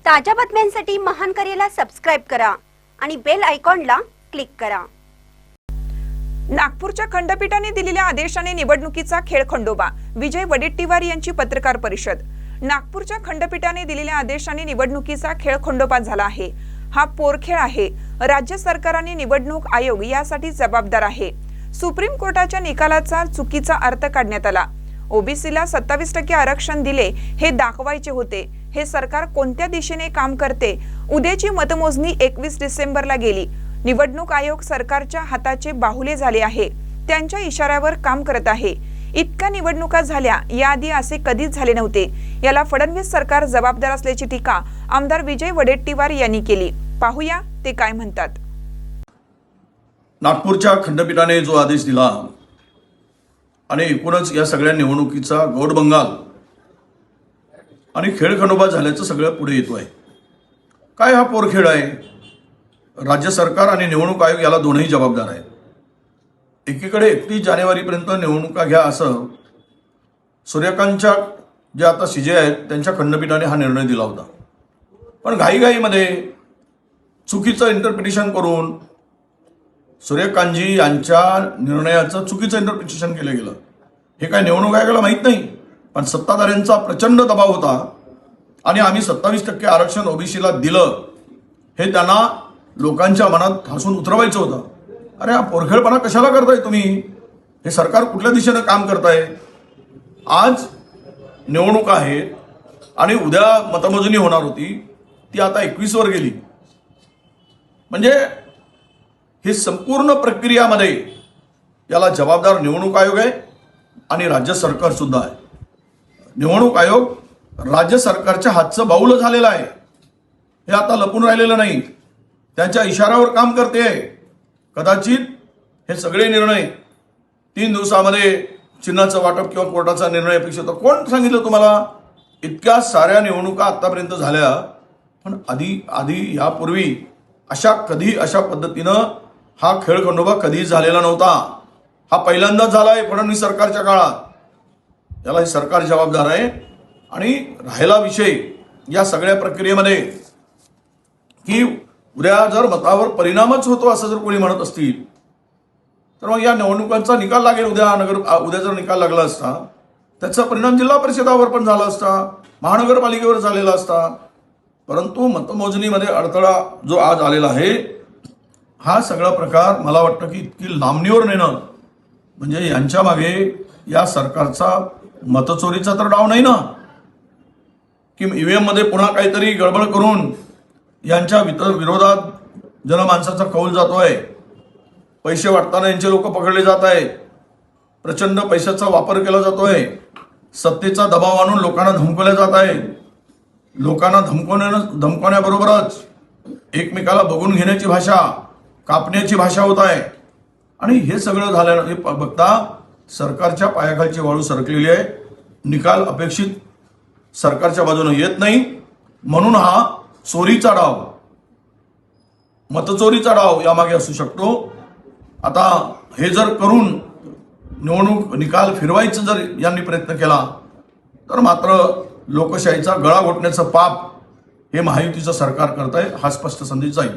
ताज्या बातम्यांसाठी महान करेला सबस्क्राइब करा आणि बेल आयकॉनला क्लिक करा। नागपूरच्या खंडपीठाने दिलेल्या आदेशाने निवडणुकीचा खेळ खंडोबा। विजय वडेट्टीवार यांची पत्रकार परिषद। नागपूरच्या खंडपीठाने दिलेल्या आदेशाने निवडणुकीचा खेळ खंडोबा झाला आहे। हा पोरखेळ आहे। राज्य सरकारने निवडणूक आयोग यासाठी जबाबदार आहे। सुप्रीम कोर्टाच्या निकालाचा चुकीचा अर्थ काढण्यात आला। ओबीसीला 27% आरक्षण दिले हे दाखवायचे होते। हे सरकार कोणत्या दिशेने काम करते? उद्याची मतमोजणी 21 डिसेंबरला गेली। निवडणूक आयोग सरकारच्या हाताचे बाहुले झाले आहे। त्यांच्या इशाऱ्यावर काम करत आहे। इतक्या निवडणुका झाल्या याआधी असे कधीच झाले नव्हते। याला फडणवीस सरकार जबाबदार असल्याची टीका आमदार विजय वडेट्टीवार यांनी केली। पाहूया ते काय म्हणतात। नागपूरच्या खंडपीठाने जो आदेश दिला आणि एकूणच या सगळ्या निवडणुकीचा गौडबंगाल आणि खेळखंडोबा झाल्याचं सगळं पुढे येतोय। काय हा पोरखेळ आहे? राज्य सरकार आणि निवडणूक आयोग याला दोनही जबाबदार आहेत। एकीकडे 31 जानेवारीपर्यंत निवडणुका घ्या असं सूर्यकांतच्या जे आता सीजे आहेत त्यांच्या खंडपीठाने हा निर्णय दिला होता, पण घाईघाईमध्ये चुकीचं इंटरप्रिटेशन करून सूर्यकांतजी यांच्या निर्णयाचं चुकीचं इंटरप्रिटेशन केलं गेलं। हे काय निवडणूक आयोगाला माहीत नाही, पण सत्ताधाऱ्यांचा प्रचंड दबाव होता आणि आम्ही 27% आरक्षण ओबीसीला दिलं हे त्यांना लोकांच्या मनात ठासून उतरवायचं होतं। अरे हा पोरखेळपणा कशाला करताय तुम्ही? हे सरकार कुठल्या दिशेनं काम करताय? आज निवडणूक आहे आणि उद्या मतमोजणी होणार होती, ती आता 21 वर गेली। म्हणजे ही संपूर्ण प्रक्रियामध्ये याला जबाबदार निवडणूक आयोग आहे आणि राज्य सरकार सुद्धा आहे। निवडणूक आयोग राज्य सरकारच्या हातचं बाहुलं झालेलं आहे। हे आता लपून राहिलेलं नाही, त्यांच्या इशाऱ्यावर काम करते आहे। कदाचित हे सगळे निर्णय 3 दिवसामध्ये चिन्हाचं वाटप किंवा कोर्टाचा निर्णय अपेक्षित होता। कोण सांगितलं तुम्हाला? इतक्या साऱ्या निवडणुका आतापर्यंत झाल्या, पण आधी यापूर्वी अशा पद्धतीनं हा खेळखंडोबा कधीच झालेला नव्हता। हा पहिल्यांदाच झाला आहे फडणवीस सरकारच्या काळात। याला हे सरकार जबाबदार आहे। आणि राहिला विषय या सगळ्या प्रक्रियेमध्ये की उद्या जर मतावर परिणामच होतो असं जर कोणी म्हणत असतील तर मग या निवडणुकांचा निकाल लागेल। उद्या जर निकाल लागला असता त्याचा परिणाम जिल्हा परिषदावर पण झाला असता, महानगरपालिकेवर झालेला असता। परंतु मतमोजणीमध्ये अडथळा जो आज आलेला आहे, हा सगळा प्रकार मला वाटतं की इतकी लांबणीवर नेणं म्हणजे यांच्या मागे या सरकारचा मतचोरीचा तर डाव नाही ना, की ईव्हीएम मध्ये पुन्हा काहीतरी गडबड करून यांच्या विरोधात जनमानसाचा कौल जातोय। पैसे वाटताना यांचे लोक पकडले जात आहेत। प्रचंड पैशाचा वापर केला जातोय। सत्तेचा दबाव आणून लोकांना धमकवले जात आहे। लोकांना धमकवण्याबरोबरच एकमेकाला बघून घेण्याची भाषा, कापण्याची भाषा होत आहे। आणि हे सगळं झाल्यानं हे बघता सरकारच्या पायाखालची वाळू सरकलेली आहे। निकाल अपेक्षित सरकारच्या बाजूने येत नाही, म्हणून हा चोरीचा डाव, मतचोरीचा डाव यामागे असू शकतो। आता हे जर करून निवडणूक निकाल फिरवायचं जर यांनी प्रयत्न केला तर मात्र लोकशाहीचा गळा घोटण्याचं पाप हे महायुतीचं सरकार करत आहे, हा स्पष्ट संदेश जाईल।